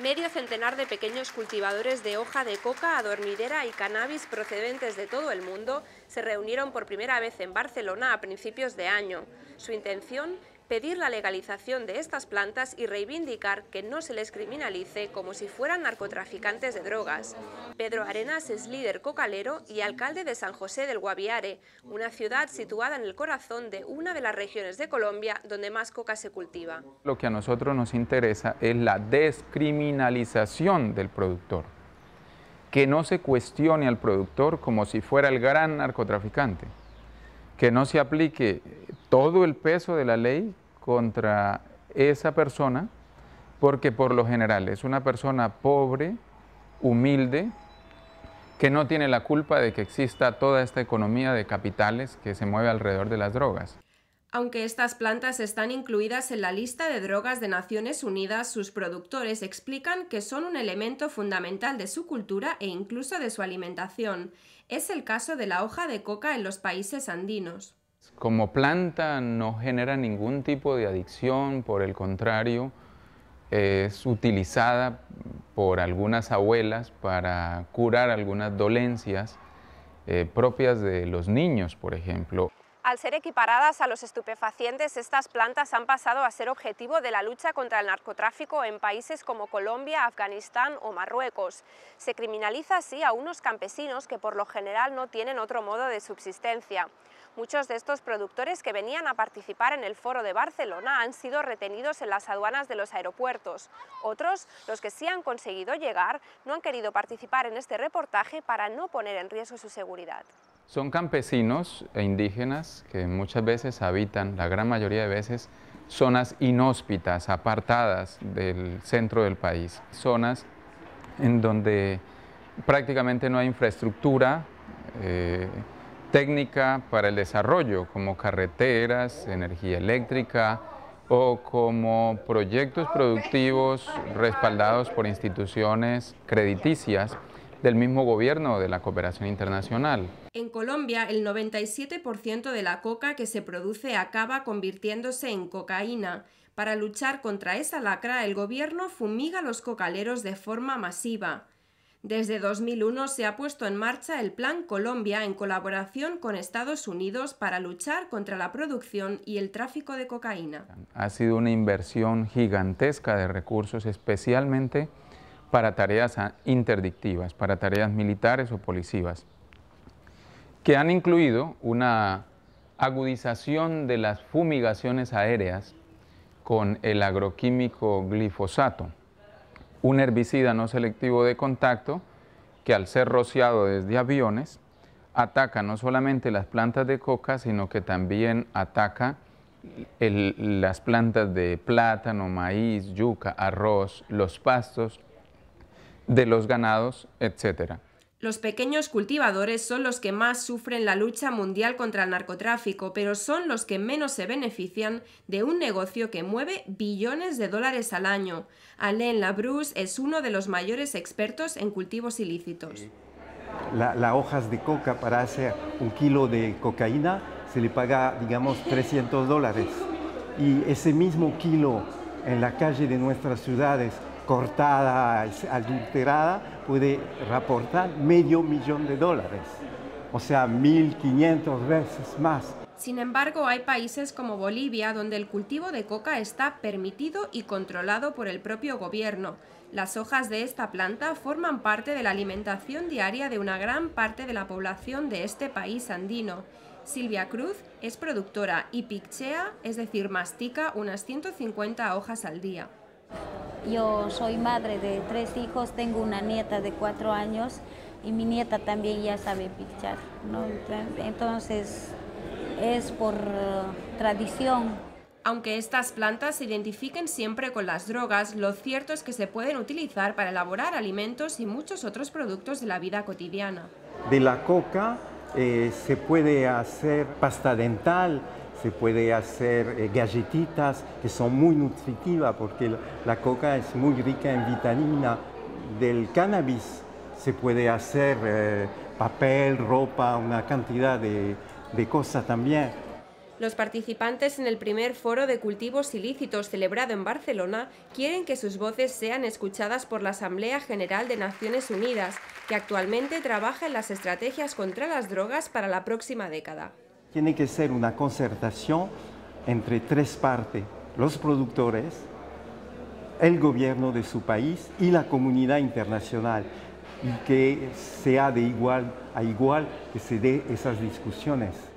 Medio centenar de pequeños cultivadores de hoja de coca, adormidera y cannabis procedentes de todo el mundo se reunieron por primera vez en Barcelona a principios de año. Su intención, pedir la legalización de estas plantas y reivindicar que no se les criminalice como si fueran narcotraficantes de drogas. Pedro Arenas es líder cocalero y alcalde de San José del Guaviare, una ciudad situada en el corazón de una de las regiones de Colombia donde más coca se cultiva. Lo que a nosotros nos interesa es la descriminalización del productor, que no se cuestione al productor como si fuera el gran narcotraficante, que no se aplique todo el peso de la ley contra esa persona, porque por lo general es una persona pobre, humilde, que no tiene la culpa de que exista toda esta economía de capitales que se mueve alrededor de las drogas. Aunque estas plantas están incluidas en la lista de drogas de Naciones Unidas, sus productores explican que son un elemento fundamental de su cultura e incluso de su alimentación. Es el caso de la hoja de coca en los países andinos. Como planta no genera ningún tipo de adicción, por el contrario, es utilizada por algunas abuelas para curar algunas dolencias propias de los niños, por ejemplo. Al ser equiparadas a los estupefacientes, estas plantas han pasado a ser objetivo de la lucha contra el narcotráfico en países como Colombia, Afganistán o Marruecos. Se criminaliza así a unos campesinos que por lo general no tienen otro modo de subsistencia. Muchos de estos productores que venían a participar en el Foro de Barcelona han sido retenidos en las aduanas de los aeropuertos. Otros, los que sí han conseguido llegar, no han querido participar en este reportaje para no poner en riesgo su seguridad. Son campesinos e indígenas que muchas veces habitan, la gran mayoría de veces, zonas inhóspitas, apartadas del centro del país. Zonas en donde prácticamente no hay infraestructura técnica para el desarrollo, como carreteras, energía eléctrica o como proyectos productivos respaldados por instituciones crediticias del mismo gobierno o de la cooperación internacional. En Colombia, el 97% de la coca que se produce acaba convirtiéndose en cocaína. Para luchar contra esa lacra, el gobierno fumiga a los cocaleros de forma masiva. Desde 2001 se ha puesto en marcha el Plan Colombia en colaboración con Estados Unidos para luchar contra la producción y el tráfico de cocaína. Ha sido una inversión gigantesca de recursos, especialmente para tareas interdictivas, para tareas militares o policivas, que han incluido una agudización de las fumigaciones aéreas con el agroquímico glifosato, un herbicida no selectivo de contacto que al ser rociado desde aviones ataca no solamente las plantas de coca, sino que también ataca las plantas de plátano, maíz, yuca, arroz, los pastos de los ganados, etc. Los pequeños cultivadores son los que más sufren la lucha mundial contra el narcotráfico, pero son los que menos se benefician de un negocio que mueve billones de dólares al año. Alain Labrousse es uno de los mayores expertos en cultivos ilícitos. Las hojas de coca para hacer un kilo de cocaína se le paga, digamos, $300. Y ese mismo kilo en la calle de nuestras ciudades, cortada, adulterada, puede reportar $500,000, o sea, 1.500 veces más. Sin embargo, hay países como Bolivia donde el cultivo de coca está permitido y controlado por el propio gobierno. Las hojas de esta planta forman parte de la alimentación diaria de una gran parte de la población de este país andino. Silvia Cruz es productora y picchea, es decir, mastica unas 150 hojas al día. Yo soy madre de 3 hijos, tengo una nieta de 4 años y mi nieta también ya sabe pichar, ¿no? Entonces es por tradición. Aunque estas plantas se identifiquen siempre con las drogas, lo cierto es que se pueden utilizar para elaborar alimentos y muchos otros productos de la vida cotidiana. De la coca se puede hacer pasta dental, se puede hacer galletitas que son muy nutritivas porque la coca es muy rica en vitamina. Del cannabis se puede hacer papel, ropa, una cantidad de cosas también. Los participantes en el primer foro de cultivos ilícitos celebrado en Barcelona quieren que sus voces sean escuchadas por la Asamblea General de Naciones Unidas, que actualmente trabaja en las estrategias contra las drogas para la próxima década. Tiene que ser una concertación entre tres partes, los productores, el gobierno de su país y la comunidad internacional, y que sea de igual a igual que se dé esas discusiones.